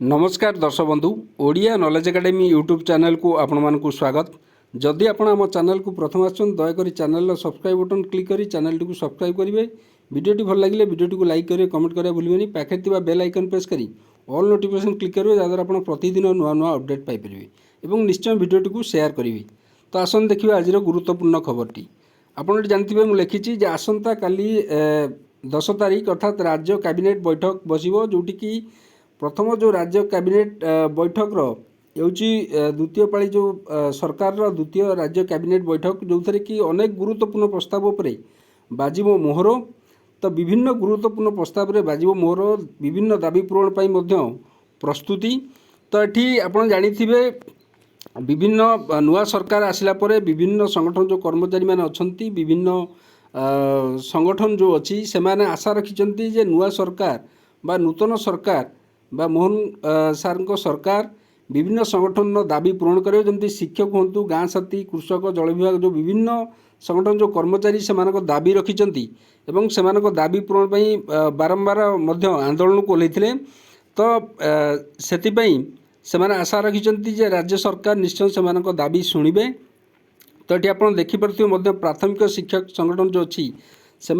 नमस्कार दर्शक बंधु Odia knowledge academy YouTube channel को आपण मानकु स्वागत। जदि आपण आम चैनल को प्रथम आछन दयाकोरी चैनल सब्सक्राइब बटन क्लिक करी चैनल टी सब्सक्राइब करेंगे। वीडियोटी भल लगे वीडियोटी को लाइक करेंगे, कमेंट करेंगे भूलिए। पाखे थिबा बेल आइकन प्रेस करी ऑल नोटिफिकेशन क्लिक करेंगे जहाँद्वारा आप प्रतिदिन नुआ नुआ अपडेट पाइपर निश्चय वीडियोटी को शेयर करेंगे। तो आसन देखिए आज गुरुत्वपूर्ण खबरटी। आपड़ जानते मुझे लिखी आसंता काली 10 तारिख अर्थात राज्य कैबिनेट बैठक बसिबो जोटी की प्रथम जो राज्य कैबिनेट बैठक द्वितीय पाली जो सरकार द्वितीय राज्य कैबिनेट बैठक जो थे कि अनेक गुरुत्वपूर्ण प्रस्ताव उपरे बाजिबो मोहर। तो विभिन्न गुरुत्वपूर्ण प्रस्ताव रे बाजिबो मोहर विभिन्न दाबी पूरण पाई मध्य प्रस्तुति। तो ये आपड़ जानिथिबे विभिन्न नुआ सरकार आसिला परे विभिन्न संगठन जो कर्मचारी माने अछंती विभिन्न संगठन जो अच्छी से माने आशा रखिछंती जे नुआ सरकार बा नूतन सरकार बा मोहन सार सरकार विभिन्न संगठन दाबी पूरण करे। जमती शिक्षक हूँ गाँ साथी कृषक जल विभाग जो विभिन्न संगठन जो कर्मचारी से दाबी रखिछंती एवं से दाबी पूरण पाई बारंबार मध्य आंदोलन को ओह्लैथिले। तो सेतिपाई से आशा रखिछंती जे राज्य सरकार निश्चय से दाबी शुणिबे। तो ये आप देखिपे प्राथमिक शिक्षक संगठन जो अच्छी से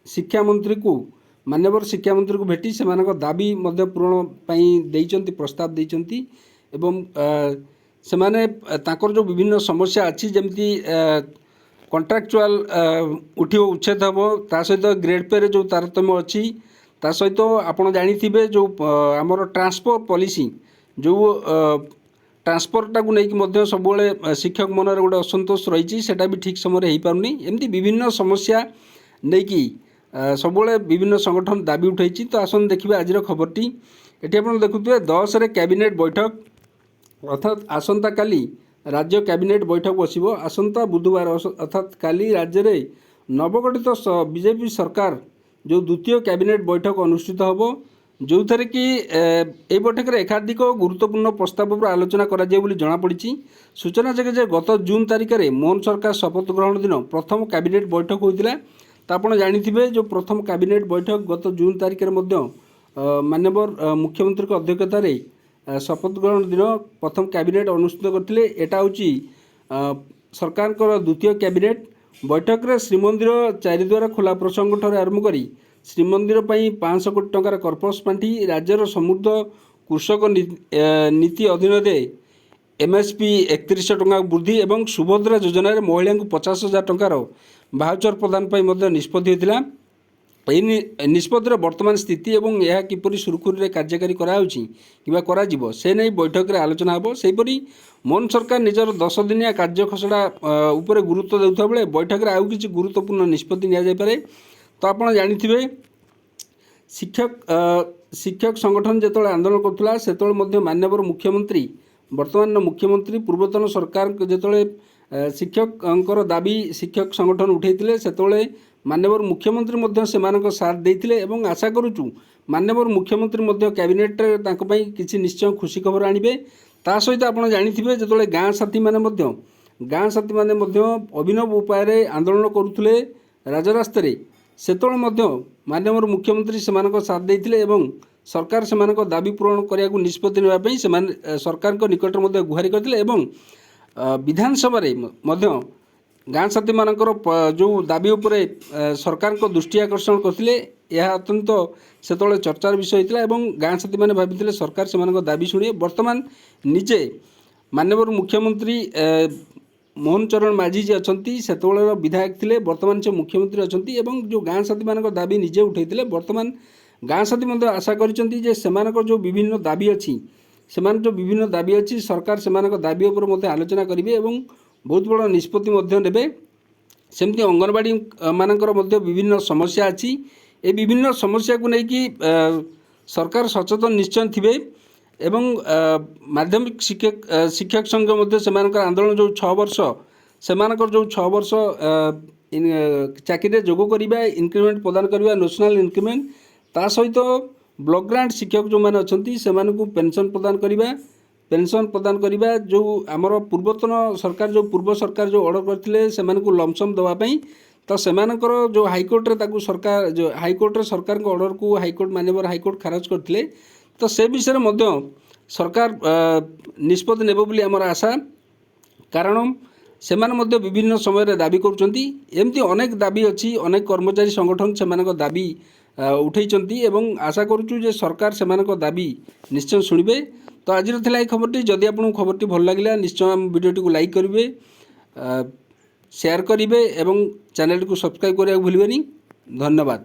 शिक्षा मंत्री को मान्यवर शिक्षा मंत्री को भेटी से दाबी पूरण देइचंती प्रस्ताव देइचंती एवं से माने ताकर जो विभिन्न समस्या अच्छी जमती कॉन्ट्रैक्चुअल उठिबो उच्छेद हेबो ता सहित ग्रेड पे रे जो तारतम्य अच्छी ता सहित आपण जानिथिबे जो आमर ट्रांसपोर्ट पॉलिसी जो ट्रांसपोर्टा को लेकिन सब शिक्षक मन गोटे असंतोष रही सेटा भी ठीक समय हो पारनी। एमती विभिन्न समस्या नहीं कि सब विभिन्न संगठन दाबी उठाई। तो आसन देखिए आज खबरटी ये आप देखुए 10 रे कैबिनेट बैठक अर्थात आसंता काली राज्य कैबिनेट बैठक बसिबो। आसंता बुधवार अर्थात काली राज्य रे नवगठित बीजेपी सरकार जो द्वितीय कैबिनेट बैठक अनुष्ठित होबो जो थे कि ए बैठक में एकाधिक गुरुत्वपूर्ण प्रस्ताव पर आलोचना कर जमापड़ी। सूचना जगह जे गत जून तारिख में मोहन सरकार शपथ ग्रहण दिन प्रथम कैबिनेट बैठक होता। तो आप जानिथिबे जो प्रथम कैबिनेट बैठक गत जून तारिख में माननीय मुख्यमंत्री अध्यक्षतार शपथ ग्रहण दिन प्रथम कैबिनेट अनुष्ठित करते। यहाँ हूँ सरकार द्वितीय कैबिनेट बैठक में श्रीमंदिर चारिद्वार खोला प्रसंग ठार आरंभ कर श्रीमंदिर 500 कोटी टंकार कर्पस पांठी राज्यर समृद्ध कृषक नीति अधीन एमएसपी 3100 टंका वृद्धि एवं सुभद्रा योजन महिला को 50,000 टंकार भाउचर प्रदान निष्पत्ति होता। यही निष्पत्तिर वर्तमान स्थिति एवं यह किपरि सुरखुरी कार्यकारी करा से नहीं बैठक में आलोचना हो। सेहीपरि मोहन सरकार निजर 10 दिनिया कार्य खसड़ा उपरे गुरुत्व देउथा बेले बैठक में आउ किछि गुरुत्वपूर्ण निष्पत्ति निया जाय पारे। तो आप जानिथिबे शिक्षक संगठन जो आंदोलन करुला से माननीय मुख्यमंत्री वर्तमान मुख्यमंत्री पूर्वतन सरकार जो शिक्षक दाबी शिक्षक संगठन उठाई से माननीय मुख्यमंत्री से साथ देते और आशा करुचु माननीय मुख्यमंत्री कैबिनेट किसी निश्चय खुशी खबर आणवे। ता सहित आप जानिथिबे जो गाँ साथी माने गाँ साथी माने अभिनव उपाय आंदोलन करुले राजरास्ता से माननीय मुख्यमंत्री से साथ देते और सरकार से दाबी पूरण करने को निष्पत्ति नापी से सरकार निकट में गुहारि करते विधानसभा गाँ साथी मानकर जो दाबी उपरे सरकार को दृष्टि आकर्षण करते यह अत्यंत से चर्चार विषय होता और गाँ साथी मैंने भाई सरकार से दाबी शुणे। वर्तमान निजे माननीय मुख्यमंत्री मोहन चरण माझी जी अच्छा से विधायक थे वर्तमान से मुख्यमंत्री अच्छा और जो गाँ साथी मान दाबी निजे उठाई वर्तमान गाँ साथी आशा कर जो विभिन्न दाबी अच्छी से जो विभिन्न दाबी अच्छी सरकार से दाबी उपर आलोचना करेंगे और बहुत बड़ा निष्पत्ति ने सेमती अंगनवाड़ी मानकर विभिन्न समस्या अच्छी ए विभिन्न समस्या को लेकिन सरकार सचेतन निश्चय थे एवं माध्यमिक शिक्षक संघ से आंदोलन जो 6 वर्ष से जो 6 वर्ष चाकरी जोग करवा इनक्रीमेंट प्रदान करवा नेशनल इनक्रीमेंट ता सहित ब्लॉक ग्रांट शिक्षक जो मैंने अच्छा से पेंशन प्रदान करवा जो आमर पूर्वतन सरकार जो पूर्व सरकार जो ऑर्डर करते से लमसम देवाई तो सेमानकर जो हाइकोर्ट रे सरकार जो हाइकोर्ट रे सरकार ऑर्डर को हाइकोर्ट माननीय हाइकोर्ट खारज करते ତ ସେ ବିଷୟରେ ମଧ୍ୟ ସରକାର ନିଷ୍ପତ୍ତି ନେବ ବୋଲି ଆମର ଆଶା। କାରଣ ସେମାନେ ମଧ୍ୟ ବିଭିନ୍ନ ସମୟରେ ଦାବି କରୁଛନ୍ତି। ଏମିତି ଅନେକ ଦାବି ଅଛି, ଅନେକ କର୍ମଚାରୀ ସଂଗଠନ ସେମାନଙ୍କ ଦାବି ଉଠାଇଛନ୍ତି ଏବଂ ଆଶା କରୁଛୁ ଯେ ସରକାର ସେମାନଙ୍କ ଦାବି ନିଶ୍ଚୟ ଶୁଣିବେ। ତ ଆଜିର ଥିଲା ଏହି ଖବରଟି। ଯଦି ଆପଣଙ୍କୁ ଖବରଟି ଭଲ ଲାଗିଲା ନିଶ୍ଚୟ ଆମ ଭିଡ଼ିଓଟିକୁ ଲାଇକ୍ କରିବେ, ସେୟାର କରିବେ ଏବଂ ଚ୍ୟାନେଲଟିକୁ ସବସ୍କ୍ରାଇବ୍ କରିବାକୁ ଭୁଲିବେନି। ଧନ୍ୟବାଦ।